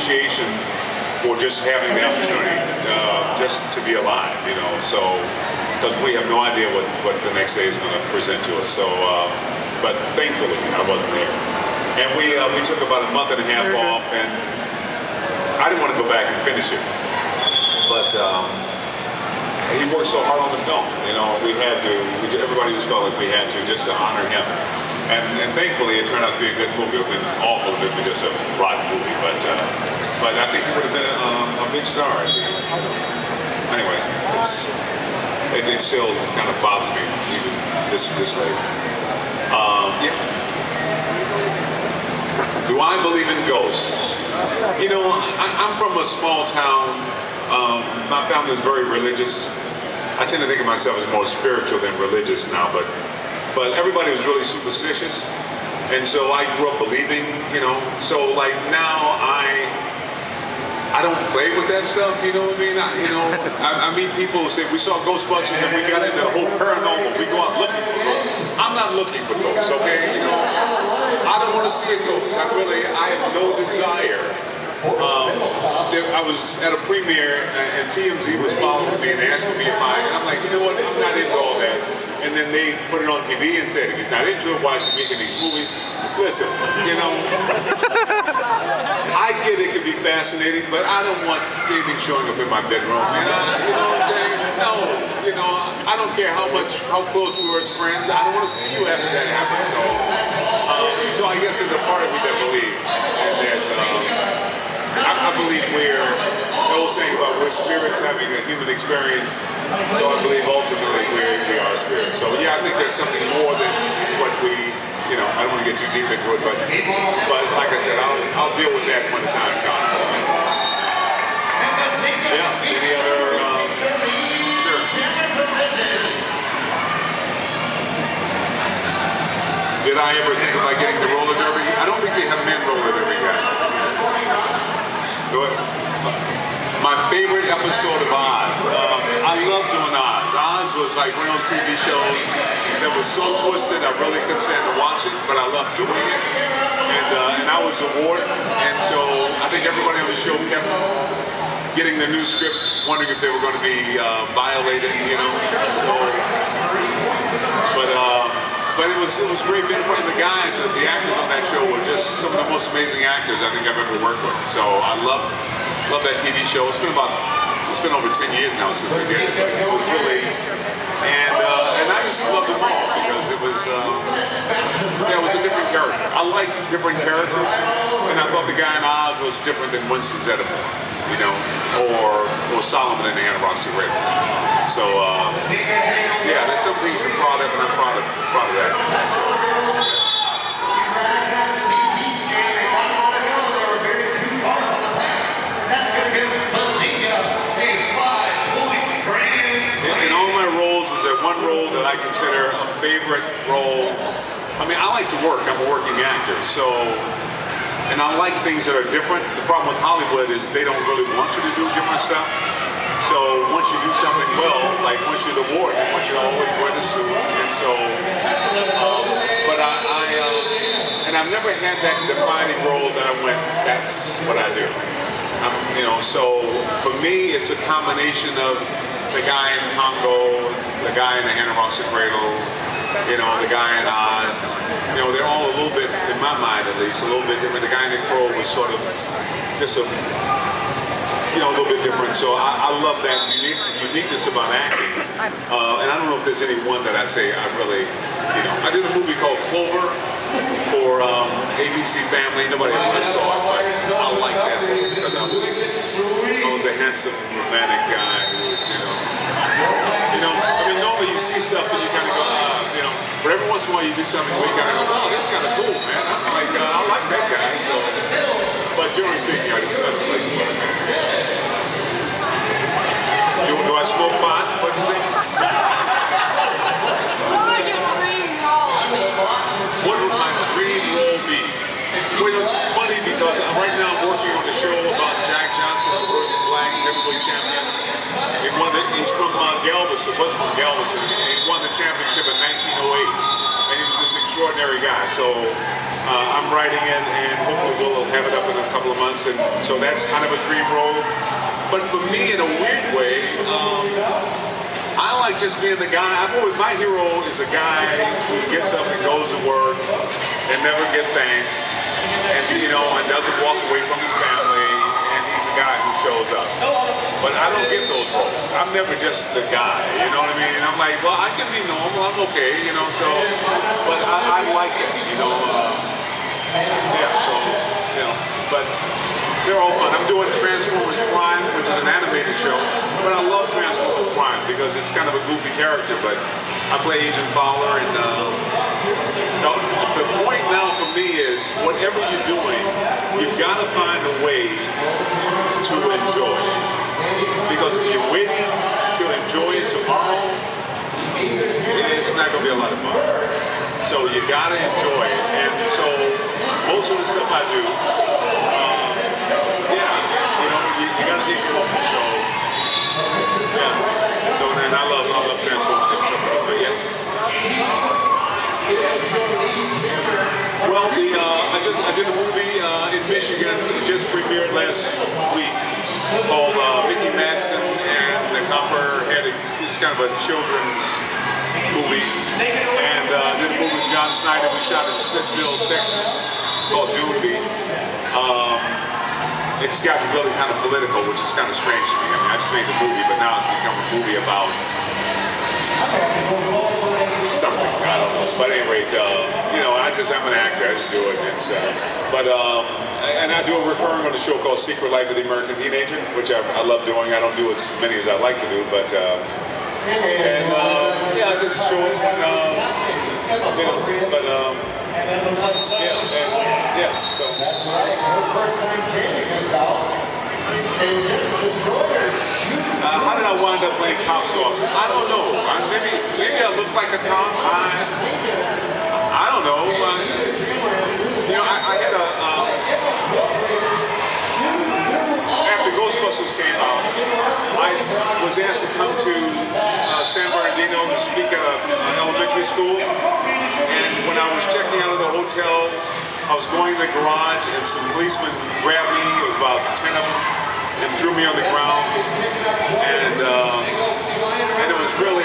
appreciation for just having the opportunity, just to be alive, you know. So, because we have no idea what the next day is going to present to us. So, but thankfully, I wasn't there. And we took about a month and a half off, and I didn't want to go back and finish it. But he worked so hard on the film, you know. Everybody just felt like we had to, just to honor him. And thankfully, it turned out to be a good movie. It would have been awful if it was just a rotten movie, but I think he would have been a big star. Anyway, it still kind of bothers me even this late. Yeah. Do I believe in ghosts? You know, I'm from a small town. My family is very religious. I tend to think of myself as more spiritual than religious now, but everybody was really superstitious, and so I grew up believing, you know. So like now I don't play with that stuff, you know what I mean? I meet people who say we saw Ghostbusters and we got into the whole paranormal. We go out looking for ghosts. I'm not looking for ghosts, okay? You know, I don't want to see a ghost. I have no desire. I was at a premiere and TMZ was following me and asking me if and I'm like, you know what, I'm not into all that. And then they put it on TV and said, if he's not into it, why is he making these movies? Listen, you know, I get it can be fascinating, but I don't want anything showing up in my bedroom, you know what I'm saying? No, you know, I don't care how close we were as friends, I don't want to see you after that happens. So I guess there's a part of me that believes, and there's, I believe the old saying about we're spirits having a human experience, so I believe ultimately we are spirits. So yeah, I think there's something more than what we, you know, I don't want to get too deep into it, but like I said, I'll deal with that when the time comes. Yeah, any other, sure. Did I ever think about getting the roller derby? I don't think they have men roller derby yet. Go ahead. My favorite episode of Oz. I love doing Oz. Oz was like one of those TV shows that was so twisted I really couldn't stand to watch it, but I loved doing it. And I was the warden, and so I think everybody on the show kept getting the new scripts, wondering if they were going to be violated, you know. So, but it was great being part of the guys. The actors on that show were just some of the most amazing actors I think I've ever worked with. So I love that TV show. It's been over 10 years now since we did it. But it was really, and I just loved them all because it was a different character. I like different characters, and I thought the guy in Oz was different than Winston Zeddemore, you know, or Solomon in the Anna-Roxy River. So yeah, there's some things I'm proud of, and I'm proud of that. In all my roles, was there one role that I consider a favorite role? I mean, I like to work. I'm a working actor, so, and I like things that are different. The problem with Hollywood is they don't really want you to do different stuff. So once you do something well, like once you're the warden, they want you to always wear the suit, and so, but and I've never had that defining role that I went, that's what I do. You know, so for me, it's a combination of the guy in Congo, the guy in the Anna-Roxy Cradle, you know, the guy in Oz. You know, they're all a little bit, in my mind at least, a little bit different. The guy in the Crow was sort of just a little bit different. So I love that uniqueness about acting. And I don't know if there's any one that I'd say I really, you know. I did a movie called Clover for ABC Family. Nobody ever really saw it, but I like that because I was a handsome, romantic guy who was, you know. I mean, normally you see stuff and you kind of go, you know. But every once in a while you do something where you kind of go, oh, that's kind of cool, man. I'm like, I like that guy. So, but generally speaking, I just like what I do. Do I smoke pot? What'd you say? What would your dream role be? What would my dream role be? Well, it's funny because right now I'm working on a show about Jack Johnson, the first black heavyweight champion. He's from Elvis, was from Galveston, and he won the championship in 1908. And he was this extraordinary guy. So I'm writing it, and hopefully we'll have it up in a couple of months. And so that's kind of a dream role. But for me, in a weird way, I like just being the guy. My hero is a guy who gets up and goes to work and never get thanks, and and doesn't walk away from his family, and he's a guy who shows up. But I don't get those roles. I'm never just the guy, you know what I mean? And I'm like, well, I can be normal, I'm okay, so, but I like it, yeah, so, but they're all fun. I'm doing Transformers Prime, which is an animated show, but I love Transformers Prime because it's kind of a goofy character, but I play Agent Fowler, and the point now for me is, whatever you're doing, you've got to find a way to enjoy it. Because if you're waiting to enjoy it tomorrow, it's not going to be a lot of fun. So you got to enjoy it, and so most of the stuff I do, you got to take it over. So, yeah. So then I love Transformers and stuff, but yeah. Well, I did a movie in Michigan. It just premiered last week called Mickey Madsen and the Copperhead. It's kind of a children's movie. And did a movie with John Snyder, we shot in Smithville, Texas, called Doonby. It's gotten really kind of political, which is kind of strange to me. I mean, I just made the movie, but now it's become a movie about something. I don't know. But at any rate, I'm an actor. I just do it. And I do a recurring on the show called Secret Life of the American Teenager, which I love doing. I don't do as many as I'd like to do, but I just show it when so. How did I wind up playing cops off? I don't know. Maybe I look like a cop. I don't know. I had after Ghostbusters came out, I was asked to come to San Bernardino to speak at an elementary school. And when I was checking out of the hotel, I was going to the garage, and some policemen grabbed me. It was about 10 of them, and threw me on the ground. And it was really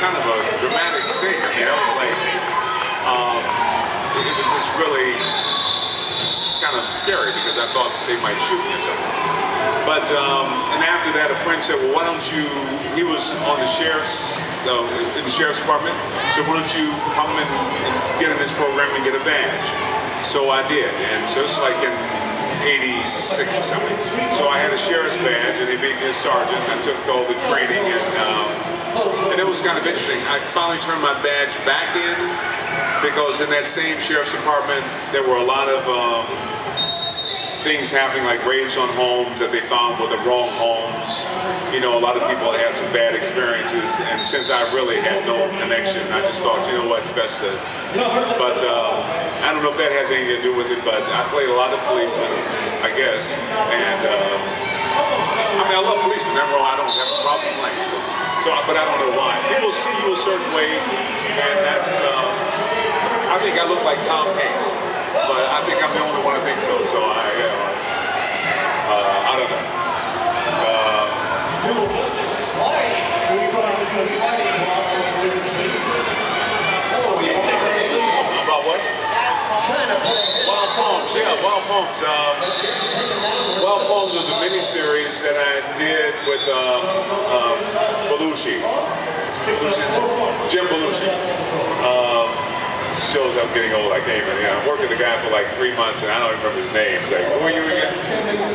kind of a dramatic thing. I mean, I was like, it was just really kind of scary because I thought they might shoot me or something. But and after that, a friend said, well, why don't you? He was on the in the sheriff's department. So why don't you come and get in this program and get a badge? So I did, and so it's like in '86 or something. So I had a sheriff's badge, and they made me a sergeant. I took all the training, and it was kind of interesting. I finally turned my badge back in because in that same sheriff's department, there were a lot of things happening, like raids on homes that they found were the wrong homes. A lot of people had some bad experiences, and since I really had no connection, I just thought, you know what, best to. But I don't know if that has anything to do with it, but I played a lot of policemen, I guess, and I love policemen. Never wrong, I don't have a problem playing them. So, but I don't know why. People see you a certain way, and that's. I think I look like Tom Hanks. But I think I'm the only one that thinks so. So I don't know. About what? Wild Poems. Yeah, Wild Poems. Wild Poems was a mini-series that I did with Belushi. Jim Belushi. Shows I'm getting old, I can't even, I worked with the guy for like 3 months and I don't remember his name. It's like, who are you again?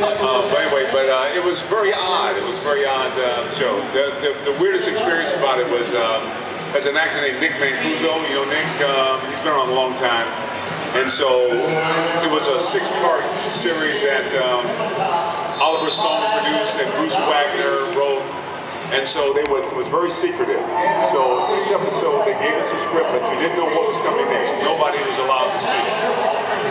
But anyway, it was very odd. It was a very odd show. The weirdest experience about it was, as an actor named Nick Mancuso, Nick, he's been around a long time. And so it was a 6-part series that Oliver Stone produced and Bruce Wagner wrote. And so it was very secretive. So each episode they gave us a script, but you didn't know what was coming next. Nobody was allowed to see.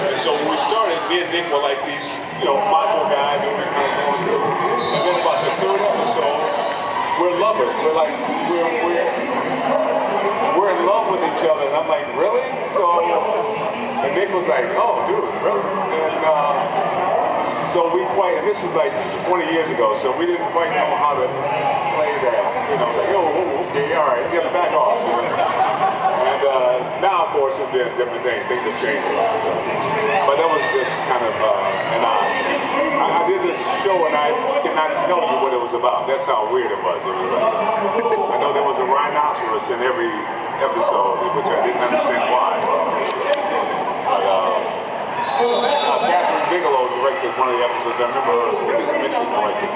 And so when we started, me and Nick were like these, macho guys, and we were kind of going through. And then about the 3rd episode, we're lovers. We're in love with each other. And I'm like, really? So, and Nick was like, oh, dude, really? And so and this was like 20 years ago, so we didn't quite know how to play that. You know, like, oh, okay, all right, get back off. You know? And now, of course, it's been a different thing. Things have changed a lot. So. But that was just kind of I did this show and I cannot tell you what it was about. That's how weird it was. It was like, I know there was a rhinoceros in every episode, which I didn't understand why. But Catherine Bigelow directed one of the episodes. I remember her. So this makes it directed.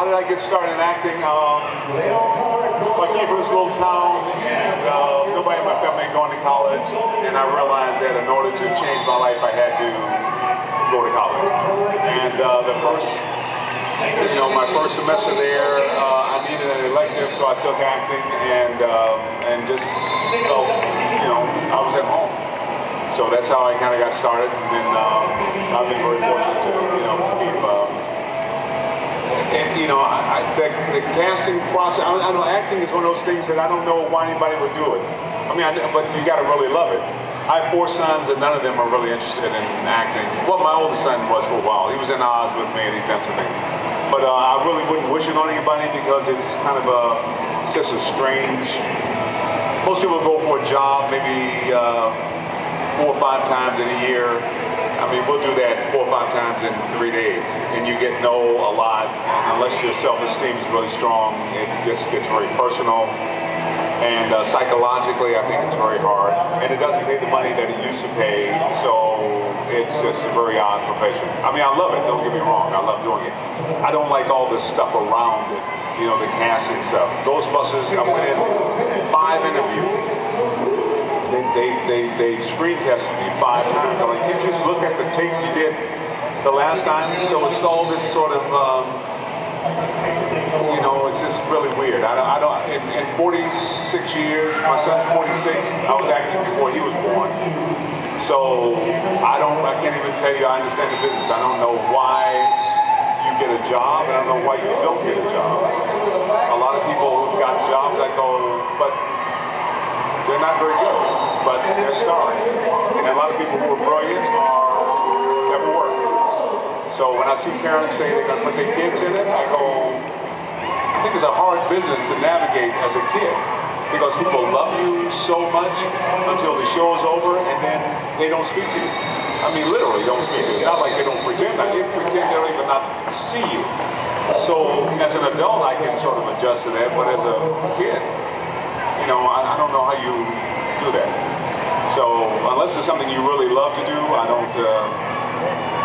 I get started in acting. I came from this little town, and nobody in my family had gone to college, and I realized that in order to change my life, I had to go to college. And my first semester there, I needed an elective, so I took acting, and just felt, I was at home. So that's how I kind of got started, and I've been very fortunate to, keep. And the casting process, I know acting is one of those things that I don't know why anybody would do it. But you got to really love it. I have 4 sons and none of them are really interested in acting. Well, my oldest son was for a while. He was in Oz with me and he's done some things. But I really wouldn't wish it on anybody because it's kind of just a strange, most people go for a job maybe 4 or 5 times in a year. We'll do that 4 or 5 times in 3 days, and you get a lot, and unless your self-esteem is really strong, it just gets very personal, and psychologically, I think it's very hard, and it doesn't pay the money that it used to pay, so it's just a very odd profession. I love it, don't get me wrong, I love doing it. I don't like all this stuff around it, the casting stuff. Ghostbusters, I went in 5 interviews. They screen tested me 5 times. I'm like, you just look at the tape you did the last time. So it's all this sort of, it's just really weird. In 46 years, my son's 46. I was acting before he was born. So I can't even tell you I understand the business. I don't know why you get a job, and I don't know why you don't get a job. A lot of people who've got jobs, I go, but they're not very good, but they're starring. And a lot of people who are brilliant never work. So when I see parents say they're going to put their kids in it, I go, I think it's a hard business to navigate as a kid because people love you so much until the show is over and then they don't speak to you. Literally don't speak to you. Not like they don't pretend. They pretend they don't even not see you. So as an adult, I can sort of adjust to that, but as a kid, I don't know how you do that. So unless it's something you really love to do, I don't,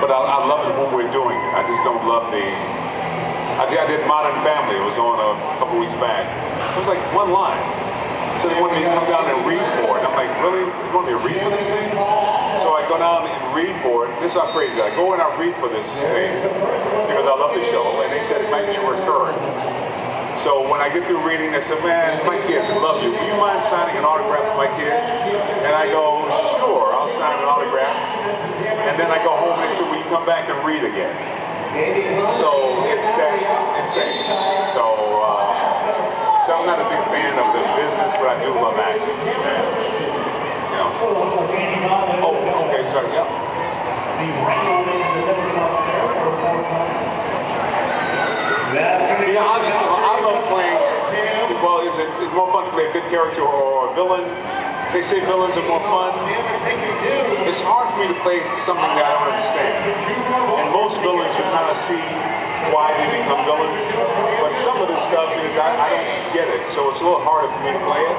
but I love it when we're doing it. I just don't love I did Modern Family. It was on a couple weeks back. It was like 1 line. So they wanted me to come down and read for it. I'm like, really? You want me to read for this thing? So I go down and read for it. This is how crazy. I go and I read for this thing because I love the show. And they said it might be recurring. So when I get through reading, they said, man, my kids love you. Will you mind signing an autograph for my kids? And I go, sure, I'll sign an autograph. And then I go home and they said, will you come back and read again? So it's that insane. So I'm not a big fan of the business, but I do love acting. Oh, okay, sorry, yeah. I love playing, well, it's more fun to play a good character or a villain. They say villains are more fun. It's hard for me to play something that I don't understand. And most villains, you kind of see why they become villains. But some of the stuff is, I don't get it. So it's a little harder for me to play it.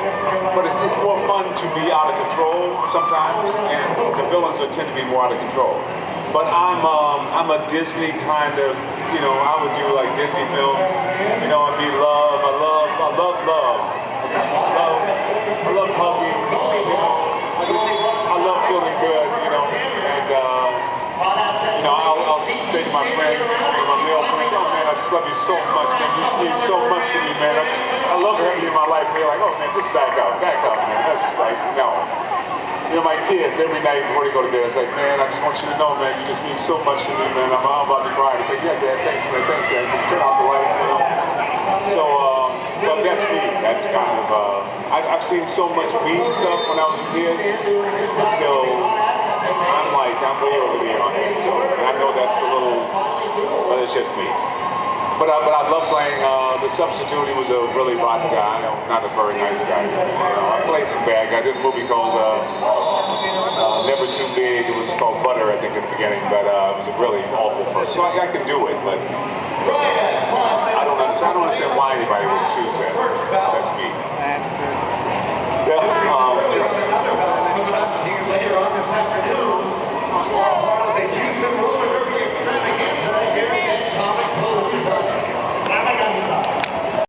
But it's more fun to be out of control sometimes. And the villains tend to be more out of control. But I'm a Disney kind of, I would do like Disney films, I'd be love, I love love. I love hugging, I love feeling good, and I'll say to my friends, my male friends, oh man, I just love you so much, man. You just mean so much to me, man. I love having you in my life. They're like, oh man, just back up, man. That's like, no. You know, my kids, every night before they go to bed, it's like, man, I just want you to know, man, you just mean so much to me, man. I'm about to cry. It's like, yeah, Dad, thanks, man. Turn off the light, you know. So, but that's me. That's kind of, I've seen so much mean stuff when I was a kid until I'm way over there on it. So, and I know that's a little, but it's just me. But I love playing the substitute. He was a really rotten guy, not a very nice guy. You know, I played some bad guy. I did a movie called Never Too Big. It was called Butter, I think, in the beginning, but it was a really awful person. So I can do it, but I don't understand why anybody would choose that. That's me.